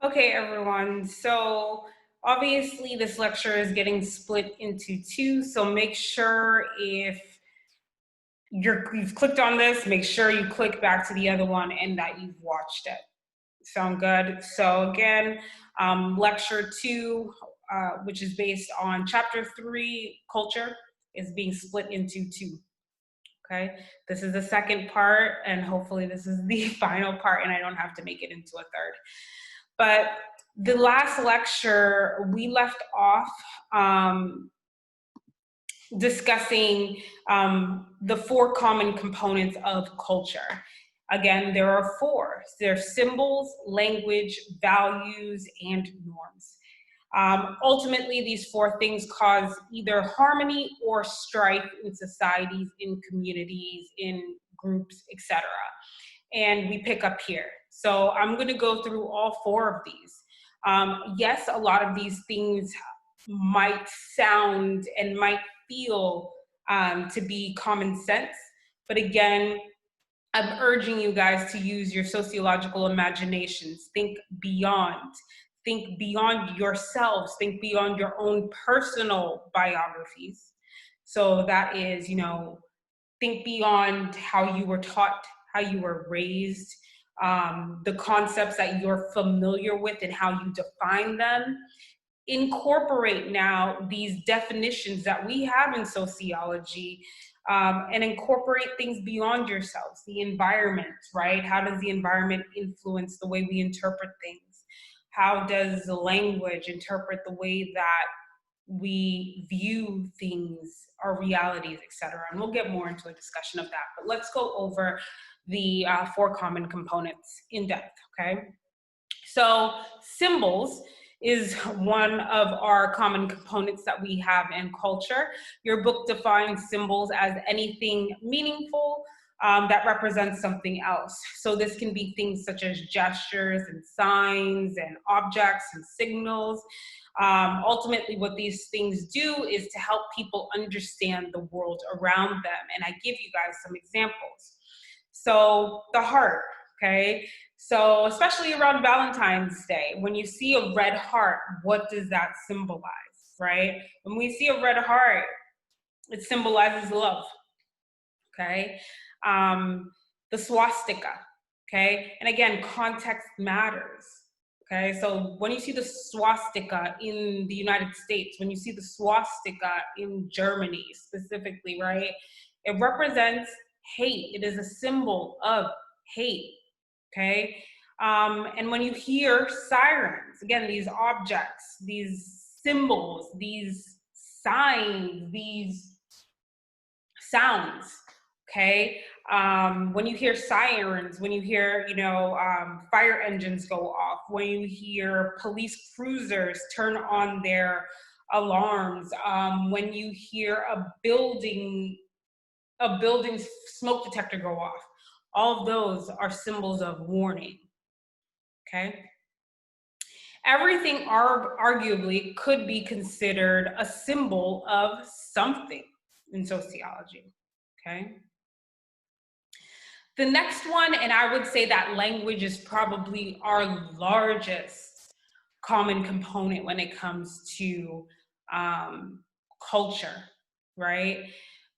Okay, everyone. So obviously this lecture is getting split into two. So make sure if you've clicked on this, make sure you click back to the other one and that you've watched it. Sound good? So again, lecture two, which is based on chapter 3, culture, is being split into two. Okay, this is the second part, and hopefully this is the final part, and I don't have to make it into a third. But the last lecture, we left off discussing the 4 common components of culture. Again, there are 4. There's symbols, language, values, and norms. Ultimately, these 4 things cause either harmony or strife in societies, in communities, in groups, etc. And we pick up here. So I'm going to go through all 4 of these. Yes, a lot of these things might sound and might feel to be common sense, but again, I'm urging you guys to use your sociological imaginations. Think beyond yourselves, think beyond your own personal biographies. So that is, think beyond how you were taught, how you were raised, the concepts that you're familiar with and how you define them. Incorporate now these definitions that we have in sociology and incorporate things beyond yourselves, the environment, right? How does the environment influence the way we interpret things? How does the language interpret the way that we view things, our realities, etc.? And we'll get more into a discussion of that. But let's go over the 4 common components in depth, okay? So symbols is one of our common components that we have in culture. Your book defines symbols as anything meaningful that represents something else. So this can be things such as gestures and signs and objects and signals. Ultimately, what these things do is to help people understand the world around them. And I give you guys some examples. So the heart, okay? So especially around Valentine's Day, when you see a red heart, what does that symbolize, right? When we see a red heart, it symbolizes love, okay? The swastika, okay? And again, context matters, okay? So when you see the swastika in the United States, when you see the swastika in Germany specifically, right? It represents hate. It is a symbol of hate, okay? And when you hear sirens, again, these objects, these symbols, these signs, these sounds, okay? When you hear sirens, when you hear, fire engines go off, when you hear police cruisers turn on their alarms, when you hear a building's smoke detector go off, all of those are symbols of warning, okay? Everything arguably could be considered a symbol of something in sociology, okay? The next one, and I would say that language is probably our largest common component when it comes to culture, right?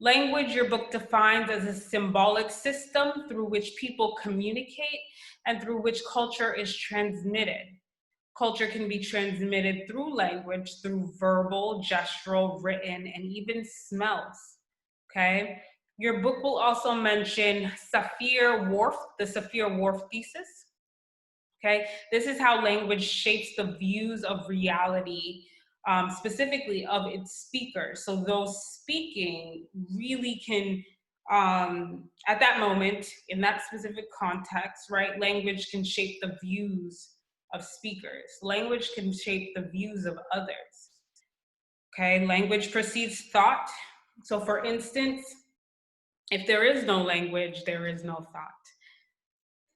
Language, your book defines as a symbolic system through which people communicate and through which culture is transmitted. Culture can be transmitted through language, through verbal, gestural, written, and even smells, okay? Your book will also mention Sapir-Whorf, the Sapir-Whorf thesis, okay? This is how language shapes the views of reality, specifically of its speakers. So those speaking really can, at that moment, in that specific context, right, language can shape the views of speakers. Language can shape the views of others, okay? Language precedes thought. So for instance, if there is no language, there is no thought.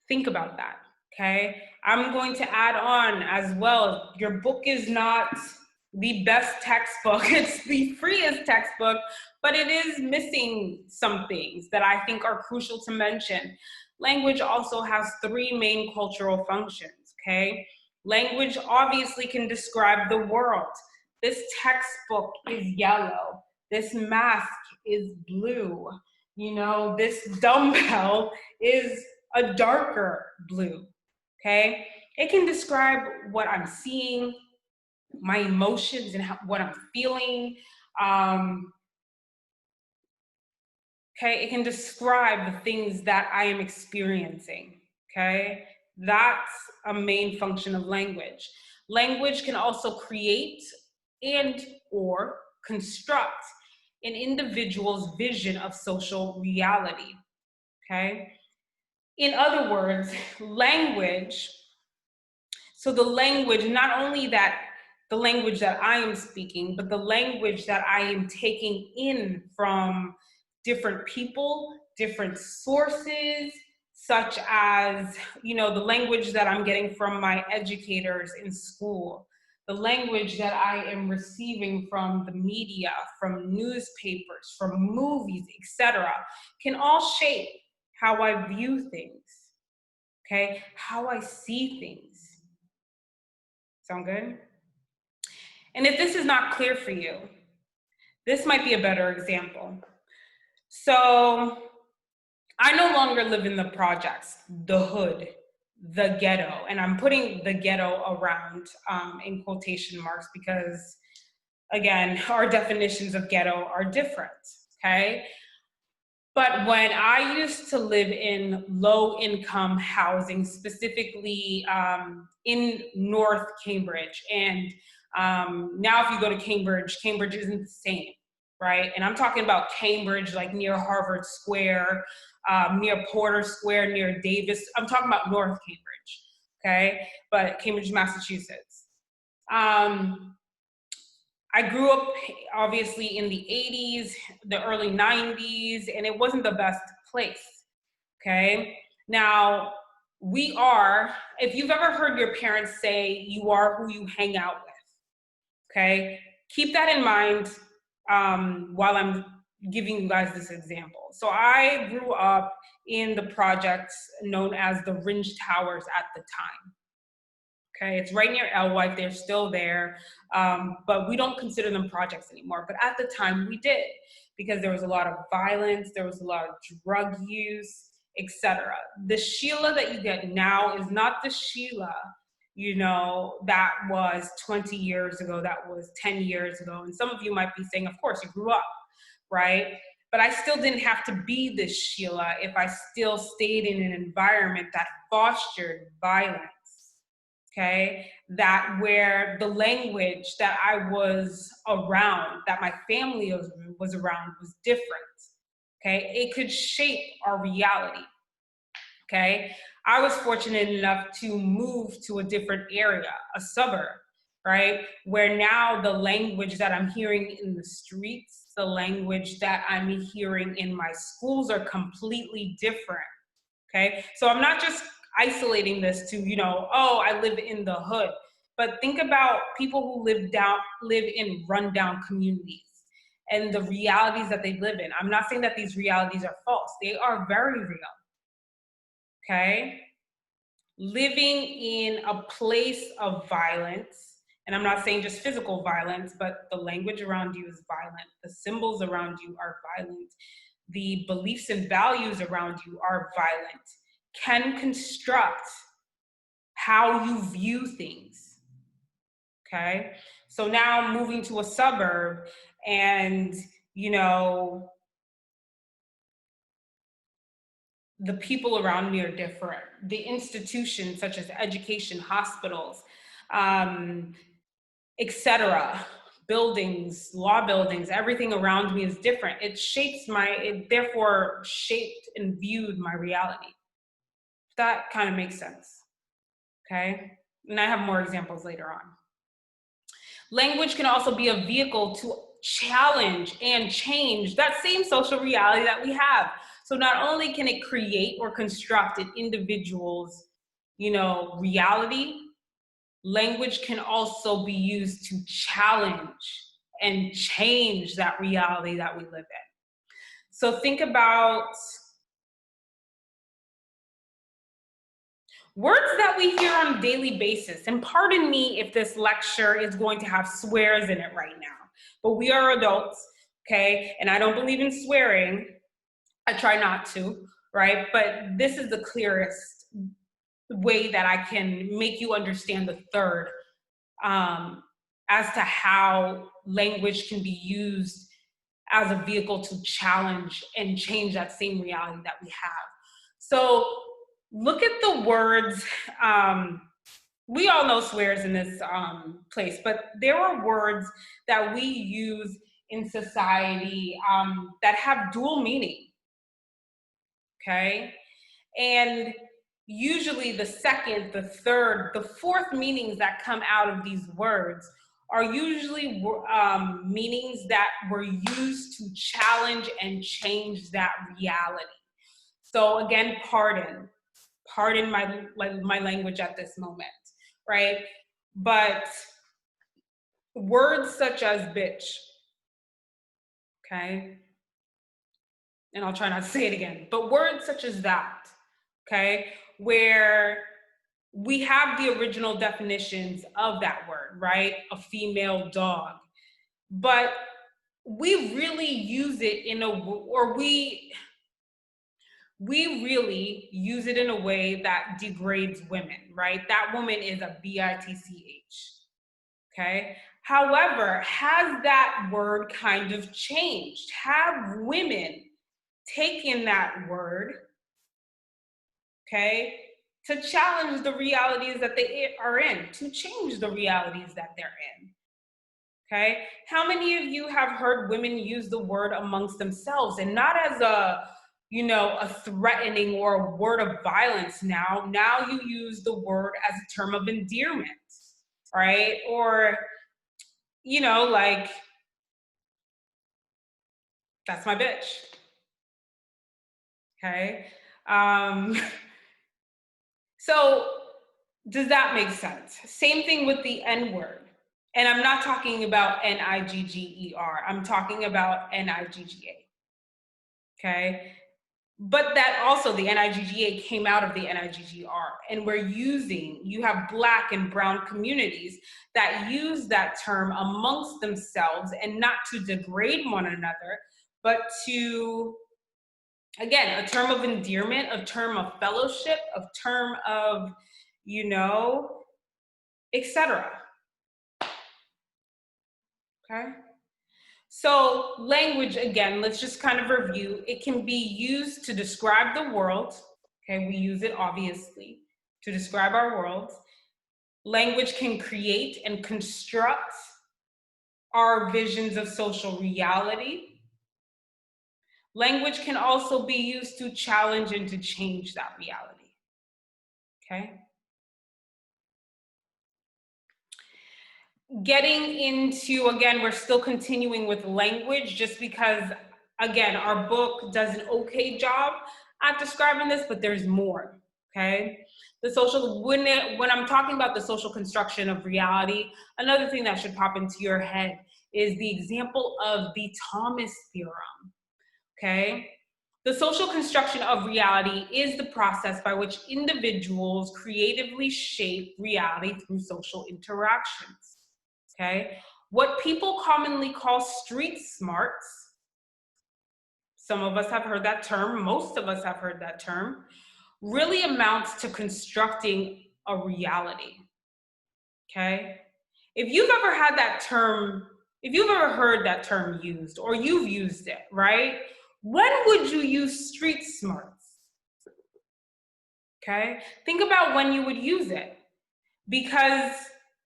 Think about that, okay? I'm going to add on as well, your book is not the best textbook, it's the freest textbook, but it is missing some things that I think are crucial to mention. Language also has 3 main cultural functions, okay? Language obviously can describe the world. This textbook is yellow. This mask is blue. You know, this dumbbell is a darker blue, okay? It can describe what I'm seeing, my emotions and what I'm feeling. Okay, it can describe the things that I am experiencing, okay? That's a main function of language. Language can also create and or construct an individual's vision of social reality, okay? In other words, language, so the language, not only that the language that I am speaking, but the language that I am taking in from different people, different sources, such as, you know, the language that I'm getting from my educators in school, the language that I am receiving from the media, from newspapers, from movies, etc., can all shape how I view things, okay? How I see things. Sound good? And if this is not clear for you, this might be a better example. So I no longer live in the projects, the hood, the ghetto, and I'm putting the ghetto around in quotation marks because, again, our definitions of ghetto are different, okay? But when I used to live in low-income housing, specifically in North Cambridge, and now if you go to Cambridge, Cambridge isn't the same, right? And I'm talking about Cambridge, like near Harvard Square, near Porter Square, near Davis. I'm talking about North Cambridge, okay? But Cambridge, Massachusetts. I grew up obviously in the 80s, the early 90s, and it wasn't the best place, okay? Now, we are, if you've ever heard your parents say, you are who you hang out with, okay? Keep that in mind while I'm giving you guys this example. So I grew up in the projects known as the Ringe Towers at the time. Okay, it's right near Alewife, they're still there, but we don't consider them projects anymore. But at the time we did, because there was a lot of violence, there was a lot of drug use, etc. The Sheila that you get now is not the Sheila, you know, that was 20 years ago, that was 10 years ago. And some of you might be saying, of course, you grew up, right? But I still didn't have to be this Sheila if I still stayed in an environment that fostered violence. Okay, that where the language that I was around, that my family was around, was different. Okay, it could shape our reality. Okay, I was fortunate enough to move to a different area, a suburb, right, where now the language that I'm hearing in the streets, the language that I'm hearing in my schools are completely different. Okay, so I'm not just isolating this to, you know, oh, I live in the hood, but think about people who live in rundown communities and the realities that they live in. I'm not saying that these realities are false, they are very real. Okay, living in a place of violence, and I'm not saying just physical violence, but the language around you is violent, the symbols around you are violent, the beliefs and values around you are violent, can construct how you view things, okay? So now moving to a suburb and, you know, the people around me are different. The institutions such as education, hospitals, etc., buildings, law buildings, everything around me is different. It therefore shaped and viewed my reality. That kind of makes sense, okay? And I have more examples later on. Language can also be a vehicle to challenge and change that same social reality that we have. So not only can it create or construct an individual's, you know, reality, language can also be used to challenge and change that reality that we live in. So think about Words that we hear on a daily basis, and pardon me if this lecture is going to have swears in it right now, but we are adults, okay? And I don't believe in swearing. I try not to, right? But this is the clearest way that I can make you understand the third, as to how language can be used as a vehicle to challenge and change that same reality that we have. So look at the words. We all know swears in this place, but there are words that we use in society that have dual meaning, okay? And usually the second, the third, the fourth meanings that come out of these words are usually meanings that were used to challenge and change that reality. So again, pardon my language at this moment, right? But words such as bitch, okay? And I'll try not to say it again, but words such as that, okay? Where we have the original definitions of that word, right? A female dog. But we really use it in a, or we really use it in a way that degrades women, right? That woman is a bitch, okay? However, has that word kind of changed? Have women taken that word, okay, to challenge the realities that they are in, to change the realities that they're in, okay? How many of you have heard women use the word amongst themselves, and not as a, you know, a threatening or a word of violence now? Now you use the word as a term of endearment, right? Or, you know, like, that's my bitch, okay? So does that make sense? Same thing with the N word. And I'm not talking about Nigger. I'm talking about Nigga. Okay? But that also, the Nigga came out of the Nigger. And we're using, you have Black and brown communities that use that term amongst themselves, and not to degrade one another, but to, again, a term of endearment, a term of fellowship, a term of, you know, etc. Okay? So language, again, let's just kind of review. It can be used to describe the world. Okay, we use it obviously to describe our world. Language can create and construct our visions of social reality. Language can also be used to challenge and to change that reality. Okay? Getting into, again, we're still continuing with language, just because, again, our book does an okay job at describing this, but there's more, okay? The social, when I'm talking about the social construction of reality, another thing that should pop into your head is the example of the Thomas Theorem, okay? The social construction of reality is the process by which individuals creatively shape reality through social interactions. Okay, what people commonly call street smarts, some of us have heard that term, most of us have heard that term, really amounts to constructing a reality. Okay, if you've ever had that term, if you've ever heard that term used, or you've used it, right? When would you use street smarts? Okay, think about when you would use it, because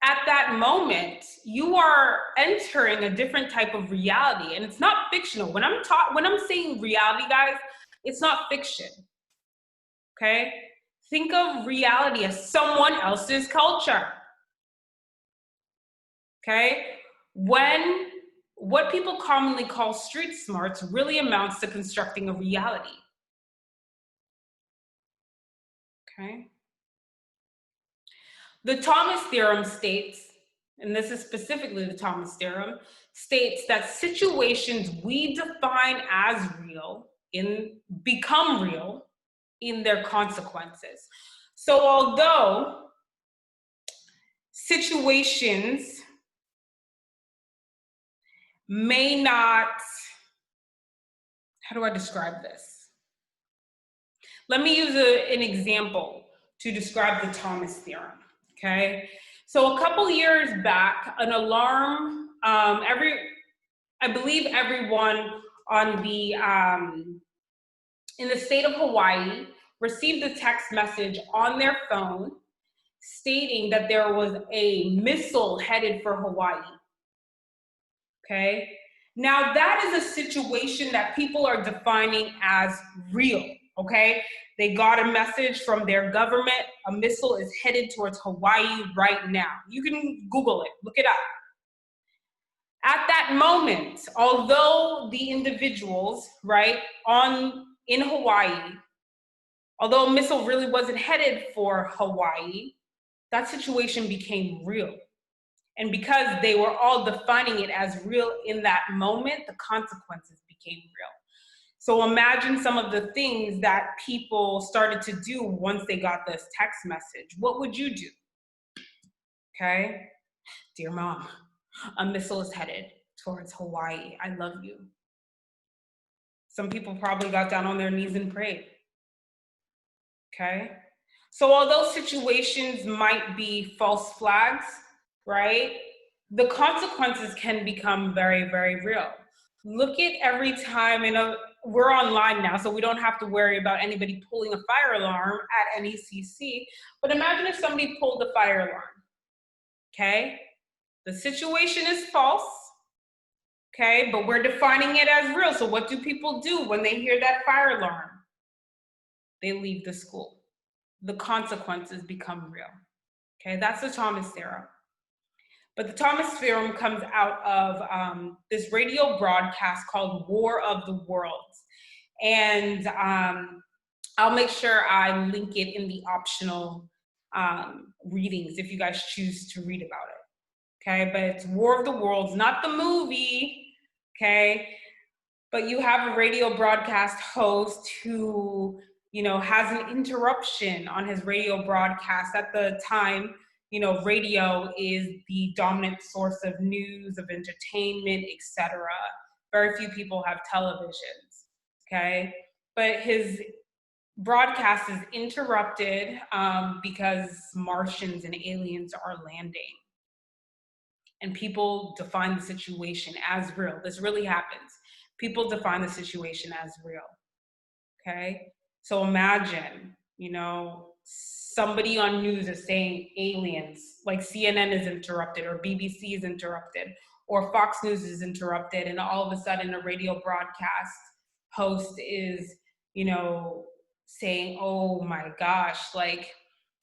at that moment, you are entering a different type of reality, and it's not fictional. When I'm saying reality, guys, it's not fiction. Okay? Think of reality as someone else's culture. Okay? When what people commonly call street smarts really amounts to constructing a reality. Okay? The Thomas Theorem states, and this is specifically the Thomas Theorem, states that situations we define as real become real in their consequences. So although situations may not, how do I describe this? Let me use an example to describe the Thomas Theorem, okay? So a couple years back, an alarm, I believe everyone on the, in the state of Hawaii received a text message on their phone stating that there was a missile headed for Hawaii, okay? Now that is a situation that people are defining as real, okay? They got a message from their government, a missile is headed towards Hawaii right now. You can Google it, look it up. At that moment, although the individuals, right, in Hawaii, although a missile really wasn't headed for Hawaii, that situation became real. And because they were all defining it as real in that moment, the consequences became real. So imagine some of the things that people started to do once they got this text message. What would you do? Okay? Dear mom, a missile is headed towards Hawaii. I love you. Some people probably got down on their knees and prayed. Okay? So although situations might be false flags, right? The consequences can become very, very real. Look at every time, we're online now, so we don't have to worry about anybody pulling a fire alarm at NECC, but imagine if somebody pulled the fire alarm, okay? The situation is false, okay, but we're defining it as real. So what do people do when they hear that fire alarm? They leave the school. The consequences become real, okay? That's the Thomas Theorem. But the Thomas Theorem comes out of this radio broadcast called War of the Worlds. And I'll make sure I link it in the optional readings if you guys choose to read about it, okay? But it's War of the Worlds, not the movie, okay? But you have a radio broadcast host who, has an interruption on his radio broadcast. At the time, radio is the dominant source of news, of entertainment, etc. Very few people have televisions, okay? But his broadcast is interrupted because Martians and aliens are landing. And people define the situation as real. This really happens. People define the situation as real, okay? So imagine, somebody on news is saying aliens, like CNN is interrupted, or BBC is interrupted, or Fox News is interrupted, and all of a sudden a radio broadcast host is, saying, oh my gosh,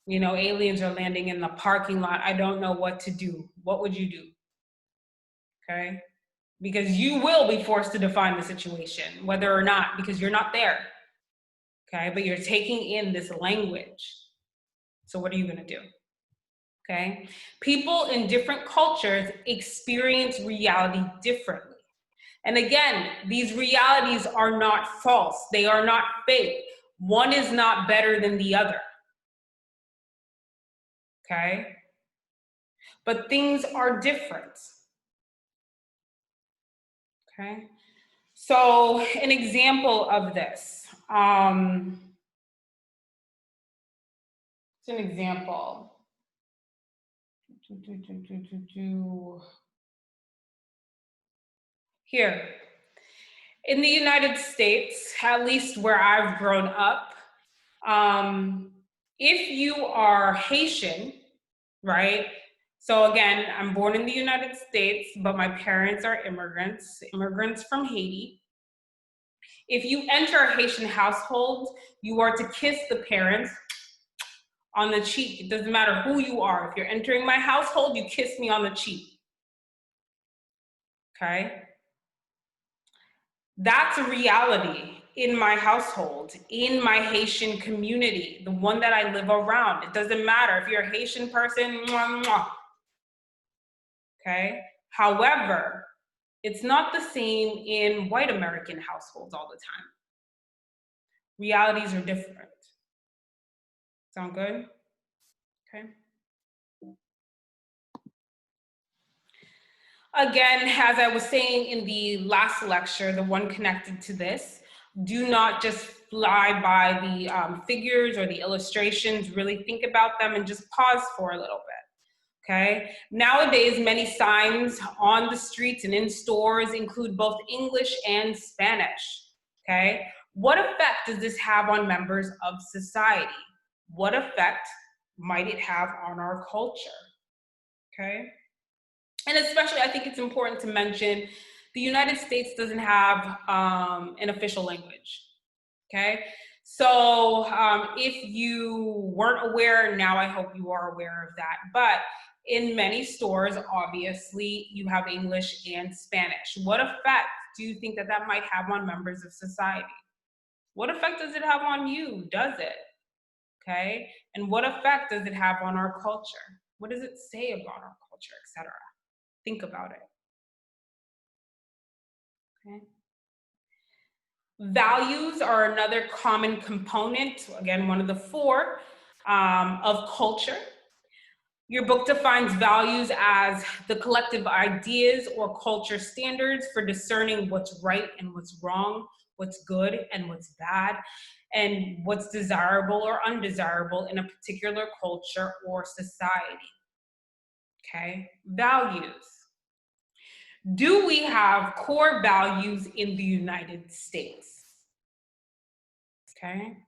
aliens are landing in the parking lot. I don't know what to do. What would you do? Okay? Because you will be forced to define the situation, whether or not, because you're not there. Okay? But you're taking in this language. So what are you going to do? Okay? People in different cultures experience reality differently. And again, these realities are not false. They are not fake. One is not better than the other. Okay? But things are different. Okay? So an example of this, it's an example. Here, in the United States, at least where I've grown up, if you are Haitian, right? So again, I'm born in the United States, but my parents are immigrants from Haiti. If you enter a Haitian household, you are to kiss the parents on the cheek. It doesn't matter who you are. If you're entering my household, you kiss me on the cheek. Okay? That's a reality in my household, in my Haitian community, the one that I live around. It doesn't matter if you're a Haitian person, mwah, mwah. Okay? However, it's not the same in white American households all the time. Realities are different. Sound good? Okay. Again, as I was saying in the last lecture, the one connected to this, do not just fly by the figures or the illustrations, really think about them and just pause for a little bit, okay? Nowadays, many signs on the streets and in stores include both English and Spanish, okay? What effect does this have on members of society? What effect might it have on our culture, okay? And especially, I think it's important to mention, the United States doesn't have an official language, okay? So if you weren't aware, now I hope you are aware of that. But in many stores, obviously, you have English and Spanish. What effect do you think that that might have on members of society? What effect does it have on you? Does it? Okay? And what effect does it have on our culture? What does it say about our culture, etc.? Think about it. Okay. Values are another common component, again, one of the four, of culture. Your book defines values as the collective ideas or culture standards for discerning what's right and what's wrong, what's good and what's bad, and what's desirable or undesirable in a particular culture or society. Okay, values. Do we have core values in the United States? Okay.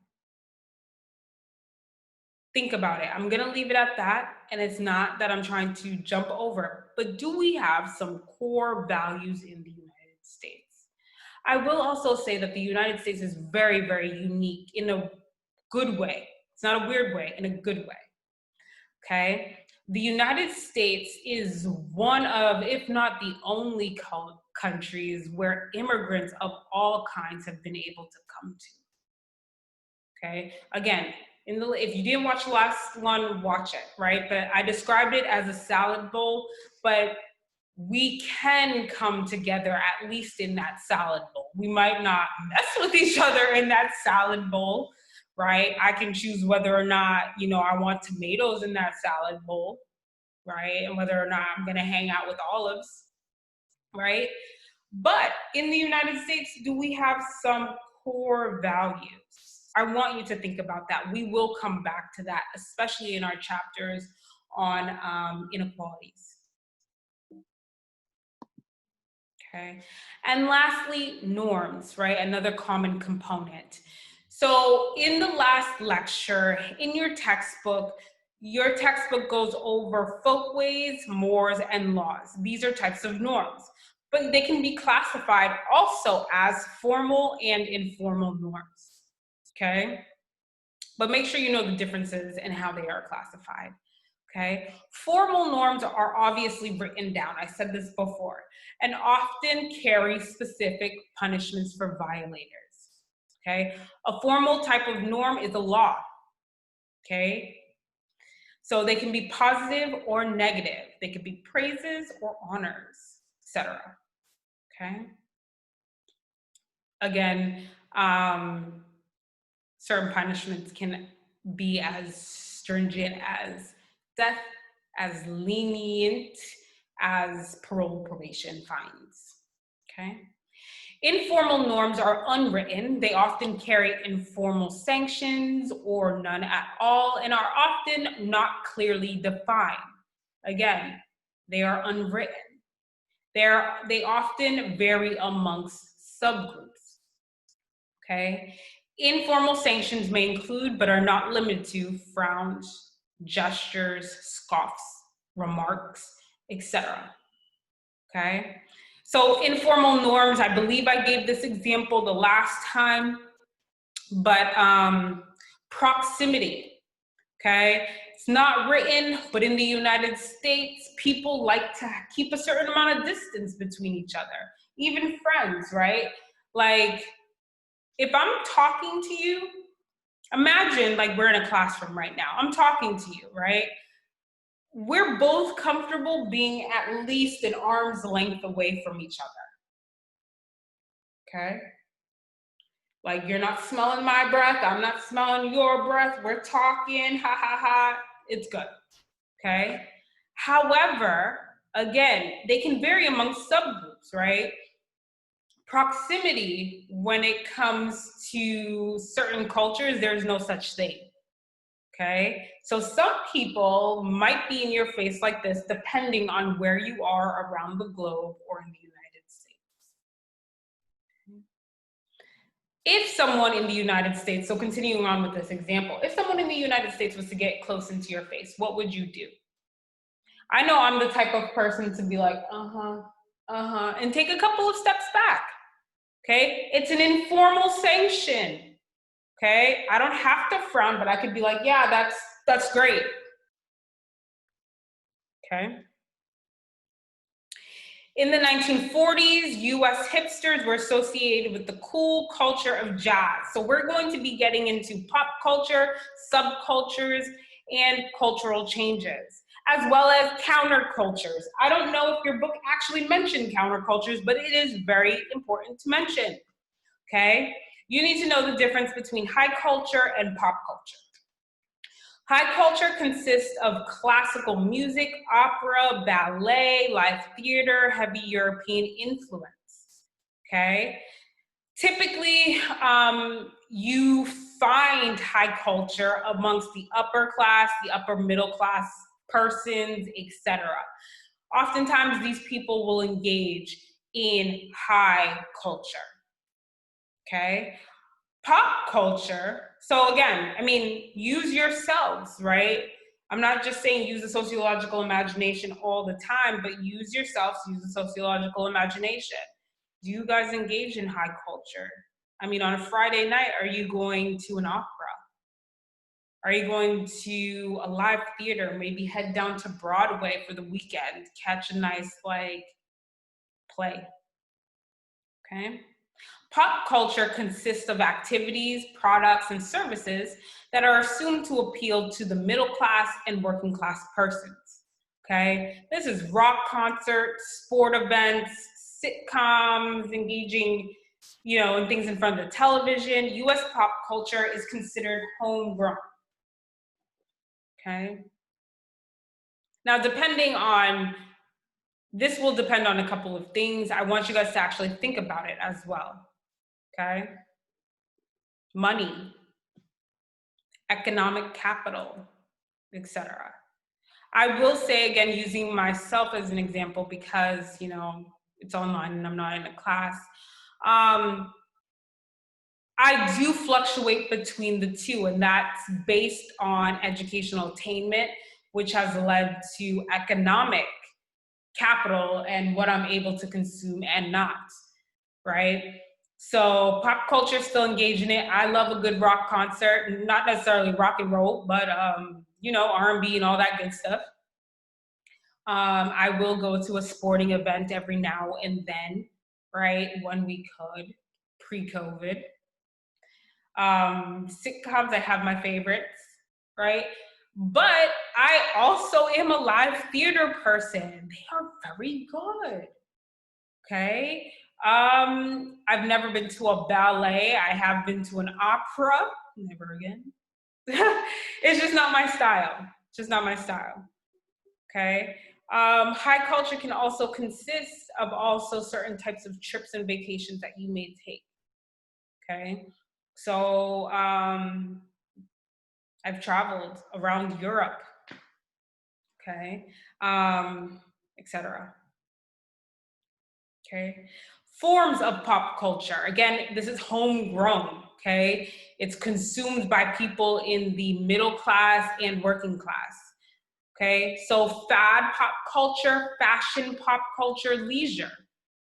Think about it. I'm gonna leave it at that, and it's not that I'm trying to jump over, but do we have some core values in the United States? I will also say that the United States is very, very unique in a good way. It's not a weird way, in a good way. Okay? The United States is one of, if not the only countries where immigrants of all kinds have been able to come to. Okay, again, if you didn't watch the last one, watch it, right? But I described it as a salad bowl, but we can come together at least in that salad bowl. We might not mess with each other in that salad bowl, right? I can choose whether or not, I want tomatoes in that salad bowl, right? And whether or not I'm gonna hang out with olives, right? But in the United States, do we have some core values? I want you to think about that. We will come back to that, especially in our chapters on inequalities. Okay. And lastly, norms, right? Another common component. So in the last lecture, in your textbook goes over folkways, mores, and laws. These are types of norms, but they can be classified also as formal and informal norms. Okay, but make sure you know the differences and how they are classified. Okay, formal norms are obviously written down. I said this before, and often carry specific punishments for violators. Okay, a formal type of norm is a law. Okay, so they can be positive or negative. They could be praises or honors, etc. Okay, again, certain punishments can be as stringent as death, as lenient as parole, probation, fines, okay? Informal norms are unwritten. They often carry informal sanctions or none at all and are often not clearly defined. Again, they are unwritten. They often vary amongst subgroups, okay? Informal sanctions may include, but are not limited to, frowns, gestures, scoffs, remarks, etc. Okay? So informal norms, I believe I gave this example the last time, but proximity, okay? It's not written, but in the United States, people like to keep a certain amount of distance between each other, even friends, right? Like, if I'm talking to you, imagine like we're in a classroom right now. I'm talking to you, right? We're both comfortable being at least an arm's length away from each other. Okay? Like, you're not smelling my breath, I'm not smelling your breath, we're talking, ha ha ha, it's good, okay? However, again, they can vary amongst subgroups, right? Proximity, when it comes to certain cultures, there's no such thing, okay? So some people might be in your face like this depending on where you are around the globe or in the United States. If someone in the United States, so continuing on with this example, if someone in the United States was to get close into your face, what would you do? I know I'm the type of person to be like, and take a couple of steps back, okay? It's an informal sanction, okay? I don't have to frown, but I could be like, yeah, that's great, okay? In the 1940s, US hipsters were associated with the cool culture of jazz. So we're going to be getting into pop culture, subcultures, and cultural changes, as well as countercultures. I don't know if your book actually mentioned countercultures, but it is very important to mention, okay? You need to know the difference between high culture and pop culture. High culture consists of classical music, opera, ballet, live theater, heavy European influence, okay? Typically, you find high culture amongst the upper class, the upper middle class persons, etc. Oftentimes, these people will engage in high culture, okay? Pop culture, so again, I mean, use yourselves, right? I'm not just saying use the sociological imagination all the time, but use yourselves, use the sociological imagination. Do you guys engage in high culture? I mean, on a Friday night, are you going to an opera? Are you going to a live theater? Maybe head down to Broadway for the weekend, catch a nice, like, play, okay? Pop culture consists of activities, products, and services that are assumed to appeal to the middle class and working class persons, okay? This is rock concerts, sport events, sitcoms, engaging, in things in front of the television. US pop culture is considered homegrown, okay? Now, this will depend on a couple of things. I want you guys to actually think about it as well, okay? Money, economic capital, etc. I will say, again, using myself as an example because, it's online and I'm not in a class. I do fluctuate between the two, and that's based on educational attainment, which has led to economic capital and what I'm able to consume and not, right? So pop culture, still engaged in it. I love a good rock concert, not necessarily rock and roll, but R&B and all that good stuff. I will go to a sporting event every now and then, right? When we could, pre-COVID. Sitcoms, I have my favorites, right? But I also am a live theater person. They are very good, okay? I've never been to a ballet. I have been to an opera, never again. It's just not my style. It's just not my style, okay? High culture can also consist of also certain types of trips and vacations that you may take, okay? So I've traveled around Europe, okay, etc. Okay, forms of pop culture. Again, this is homegrown, okay? It's consumed by people in the middle class and working class, okay? So fad pop culture, fashion pop culture, leisure,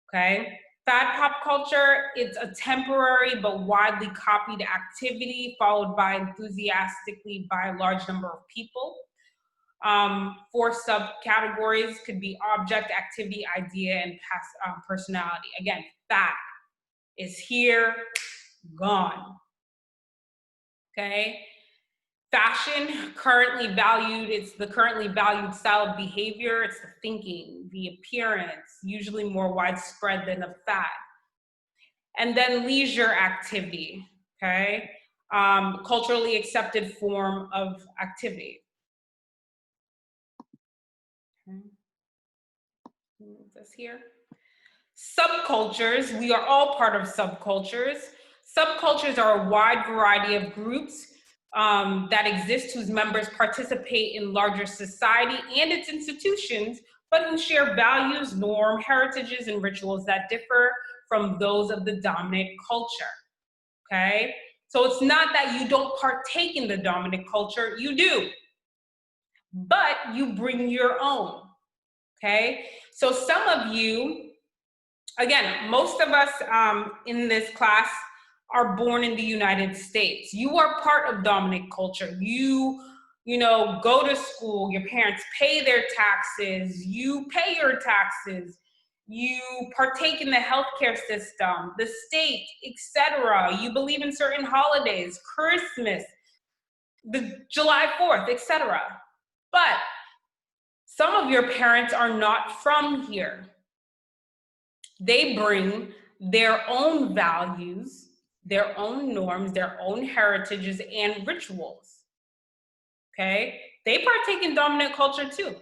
okay? Fad pop culture, it's a temporary but widely copied activity followed by enthusiastically by a large number of people. 4 subcategories could be object, activity, idea, and personality. Again, fad is here, gone, okay? Fashion, currently valued, it's the currently valued style of behavior, it's the thinking, the appearance, usually more widespread than a fad. And then leisure activity, okay? Culturally accepted form of activity. Okay. Move this here. Subcultures, we are all part of subcultures. Subcultures are a wide variety of groups that exist whose members participate in larger society and its institutions, but who share values, norms, heritages, and rituals that differ from those of the dominant culture, okay? So it's not that you don't partake in the dominant culture, you do, but you bring your own, okay? So some of you, again, most of us in this class are born in the United States. You are part of dominant culture. You know, go to school, your parents pay their taxes, you pay your taxes, you partake in the healthcare system, the state, etc. You believe in certain holidays, Christmas, the July 4th, etc. But some of your parents are not from here. They bring their own values, their own norms, their own heritages and rituals, okay? They partake in dominant culture too,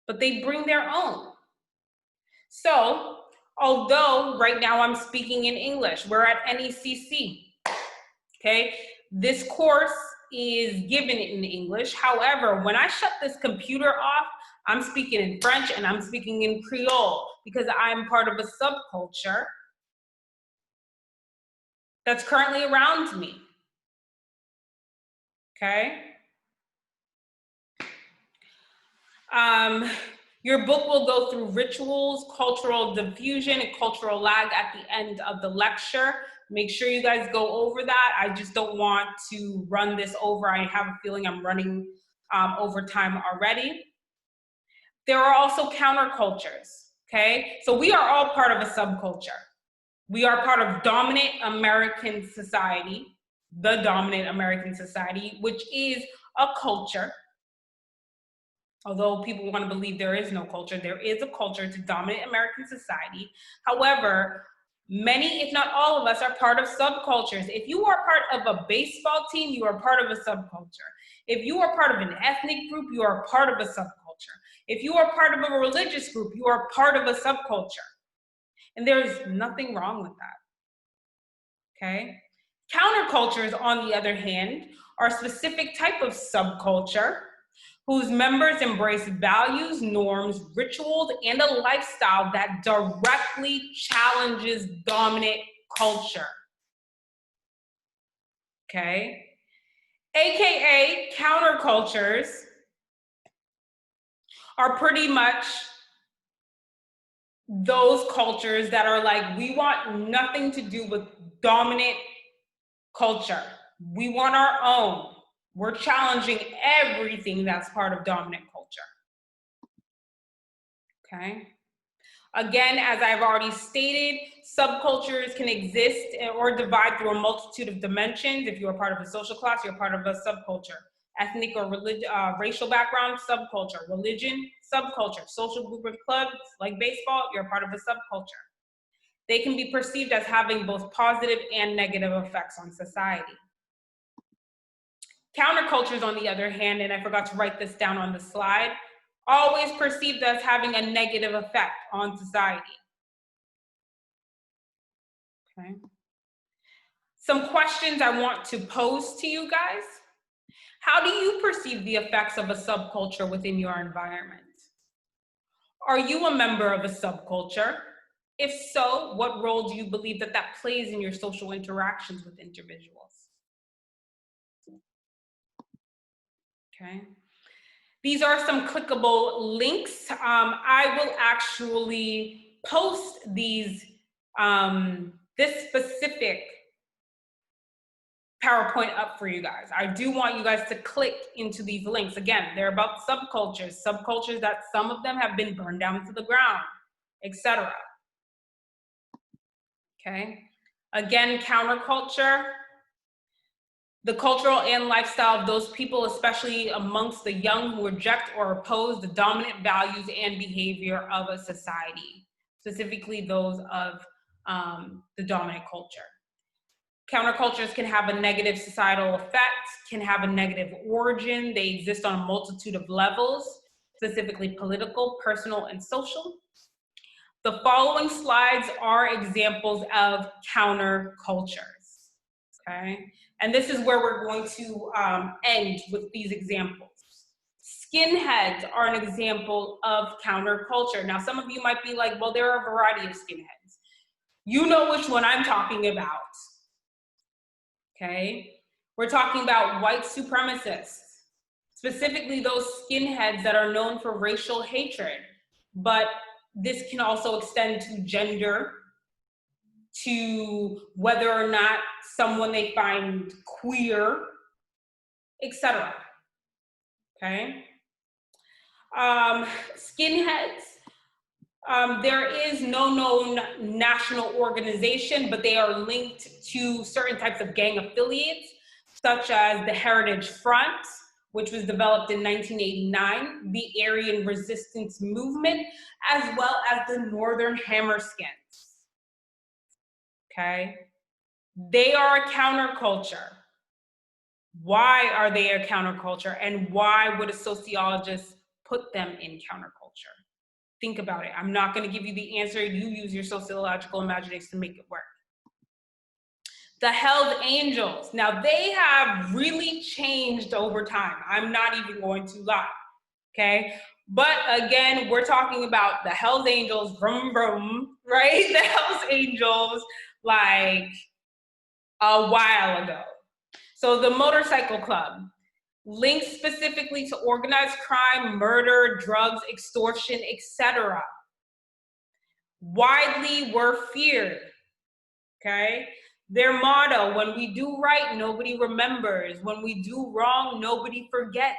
but they bring their own. So, although right now I'm speaking in English, we're at NECC, okay? This course is given in English. However, when I shut this computer off, I'm speaking in French and I'm speaking in Creole because I'm part of a subculture that's currently around me, okay? Your book will go through rituals, cultural diffusion, and cultural lag at the end of the lecture. Make sure you guys go over that. I just don't want to run this over. I have a feeling I'm running over time already. There are also countercultures, okay? So we are all part of a subculture. We are part of dominant American society, the dominant American society, which is a culture. Although people want to believe there is no culture, there is a culture to dominate American society. However, many, if not all of us, are part of subcultures. If you are part of a baseball team, you are part of a subculture. If you are part of an ethnic group, you are part of a subculture. If you are part of a religious group, you are part of a subculture. And there is nothing wrong with that, okay? Countercultures, on the other hand, are a specific type of subculture whose members embrace values, norms, rituals, and a lifestyle that directly challenges dominant culture, okay? AKA countercultures are pretty much those cultures that are like, we want nothing to do with dominant culture. We want our own. We're challenging everything that's part of dominant culture, okay? Again, as I've already stated, subcultures can exist or divide through a multitude of dimensions. If you're part of a social class, you're part of a subculture. Ethnic or racial background, subculture. Religion, subculture. Social group and clubs, like baseball, you're part of a subculture. They can be perceived as having both positive and negative effects on society. Countercultures, on the other hand, and I forgot to write this down on the slide, always perceived as having a negative effect on society. Okay. Some questions I want to pose to you guys. How do you perceive the effects of a subculture within your environment? Are you a member of a subculture? If so, what role do you believe that that plays in your social interactions with individuals? Okay. These are some clickable links. I will actually post these, this specific PowerPoint up for you guys. I do want you guys to click into these links. Again, they're about subcultures that some of them have been burned down to the ground, etc. Okay. Again, counterculture, the cultural and lifestyle of those people, especially amongst the young who reject or oppose the dominant values and behavior of a society, specifically those of the dominant culture. Countercultures can have a negative societal effect, can have a negative origin. They exist on a multitude of levels, specifically political, personal, and social. The following slides are examples of countercultures, okay? And this is where we're going to end with these examples. Skinheads are an example of counterculture. Now, some of you might be like, well, there are a variety of skinheads. You know which one I'm talking about, okay? We're talking about white supremacists, specifically those skinheads that are known for racial hatred, but this can also extend to gender, to whether or not someone they find queer, etc. Okay? Skinheads, there is no known national organization, but they are linked to certain types of gang affiliates, such as the Heritage Front, which was developed in 1989, the Aryan Resistance Movement, as well as the Northern Hammerskins. Okay? They are a counterculture. Why are they a counterculture? And why would a sociologist put them in counterculture? Think about it. I'm not going to give you the answer. You use your sociological imagination to make it work. The Hells Angels. Now, they have really changed over time. I'm not even going to lie, okay? But again, we're talking about the Hells Angels, vroom, vroom, right? The Hells Angels, like a while ago. So the Motorcycle Club, linked specifically to organized crime, murder, drugs, extortion, etc. Widely were feared, okay? Their motto, when we do right, nobody remembers. When we do wrong, nobody forgets.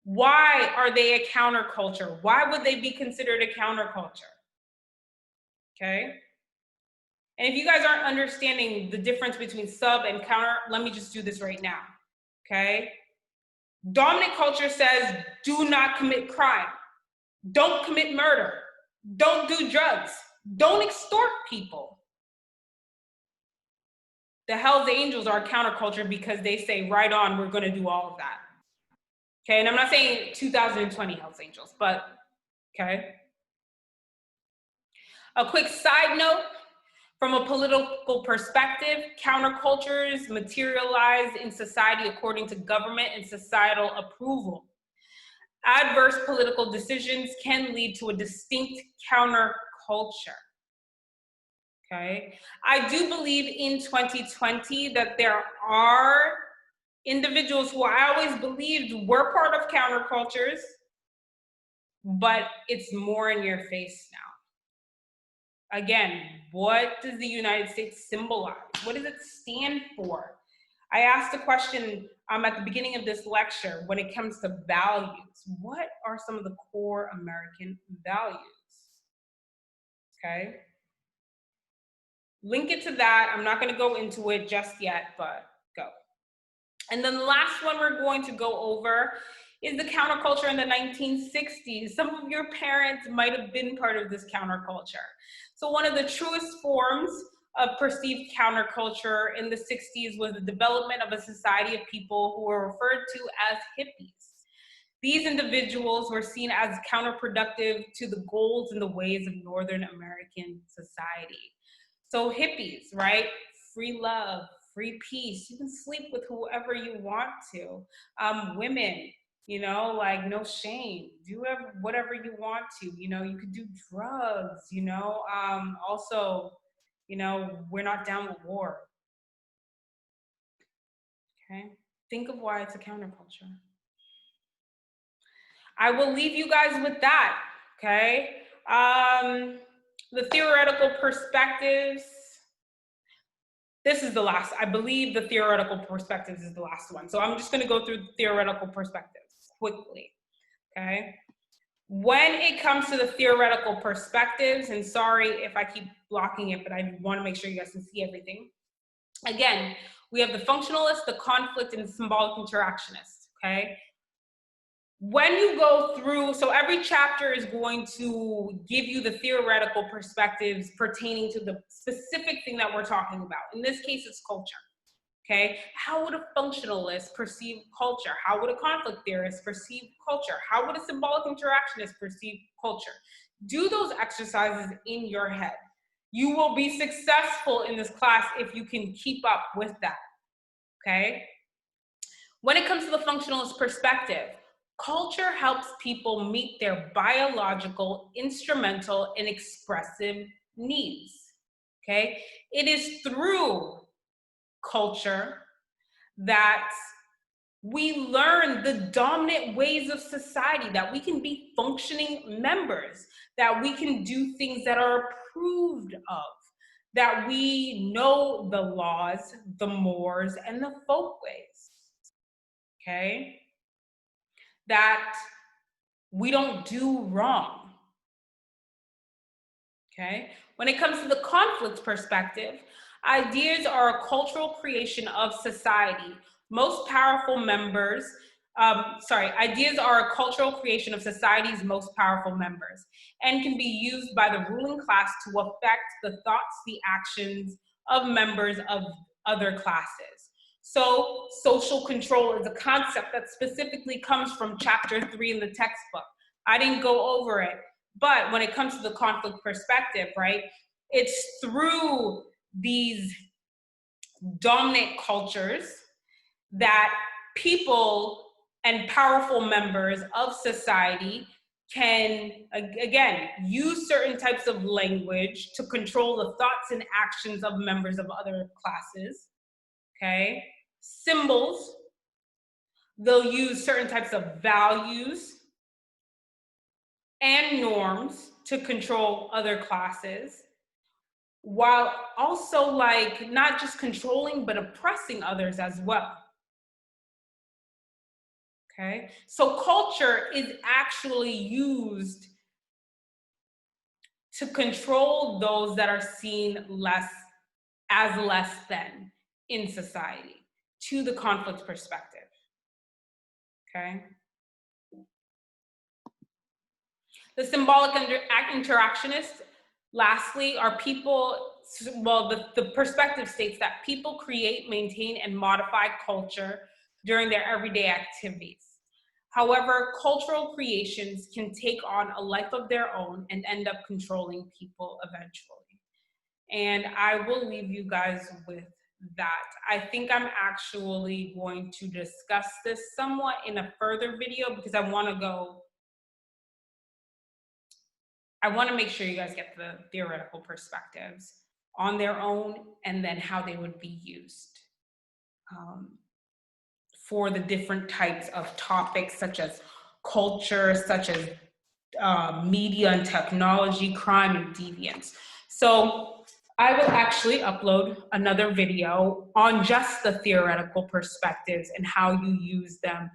Why are they a counterculture? Why would they be considered a counterculture? Okay? And if you guys aren't understanding the difference between sub and counter, let me just do this right now, okay? Dominant culture says, do not commit crime. Don't commit murder. Don't do drugs. Don't extort people. The Hells Angels are counterculture because they say, right on, we're gonna do all of that. Okay, and I'm not saying 2020 Hells Angels, but okay. A quick side note, from a political perspective, countercultures materialize in society according to government and societal approval. Adverse political decisions can lead to a distinct counterculture. Okay, I do believe in 2020 that there are individuals who I always believed were part of countercultures, but it's more in your face now. Again, what does the United States symbolize? What does it stand for? I asked a question at the beginning of this lecture when it comes to values. What are some of the core American values? Okay. Link it to that. I'm not going to go into it just yet, but go. And then the last one we're going to go over is the counterculture in the 1960s. Some of your parents might have been part of this counterculture. So one of the truest forms of perceived counterculture in the 60s was the development of a society of people who were referred to as hippies. These individuals were seen as counterproductive to the goals and the ways of Northern American society. So hippies, right? Free love, free peace. You can sleep with whoever you want to. Women, you know, like no shame. Do whatever you want to. You know, you could do drugs. You know, also, you know, we're not down with war. Okay, think of why it's a counterculture. I will leave you guys with that. Okay. The theoretical perspectives. This is the last, I believe the theoretical perspectives is the last one. So I'm just gonna go through the theoretical perspectives quickly, okay? When it comes to the theoretical perspectives, and sorry if I keep blocking it, but I wanna make sure you guys can see everything. Again, we have the functionalist, the conflict, and the symbolic interactionist, okay? when you go through, so every chapter is going to give you the theoretical perspectives pertaining to the specific thing that we're talking about. In this case, it's culture. Okay, how would a functionalist perceive culture? How would a conflict theorist perceive culture? How would a symbolic interactionist perceive culture? Do those exercises in your head. You will be successful in this class if you can keep up with that, okay? When it comes to the functionalist perspective, culture helps people meet their biological, instrumental, and expressive needs, okay? It is through culture that we learn the dominant ways of society, that we can be functioning members, that we can do things that are approved of, that we know the laws, the mores, and the folkways, okay? That we don't do wrong, okay? When it comes to the conflict perspective, ideas are a cultural creation of society. Most powerful members, ideas are a cultural creation of society's most powerful members and can be used by the ruling class to affect the thoughts, the actions of members of other classes. So social control is a concept that specifically comes from chapter 3 in the textbook. I didn't go over it, but when it comes to the conflict perspective, right, it's through these dominant cultures that people and powerful members of society can, again, use certain types of language to control the thoughts and actions of members of other classes, okay? Symbols, they'll use certain types of values and norms to control other classes, while also like not just controlling, but oppressing others as well. Okay, so culture is actually used to control those that are seen less than in society, to the conflict perspective. Okay. The symbolic interactionists, lastly, are people, well, the perspective states that people create, maintain, and modify culture during their everyday activities. However, cultural creations can take on a life of their own and end up controlling people eventually. And I will leave you guys with that. I think I'm actually going to discuss this somewhat in a further video because I want to make sure you guys get the theoretical perspectives on their own and then how they would be used for the different types of topics such as culture, such as media and technology, crime and deviance. So I will actually upload another video on just the theoretical perspectives and how you use them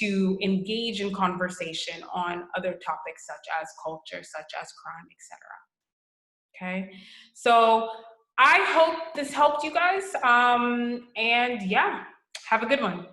to engage in conversation on other topics such as culture, such as crime, etc. Okay, so I hope this helped you guys, and yeah, have a good one.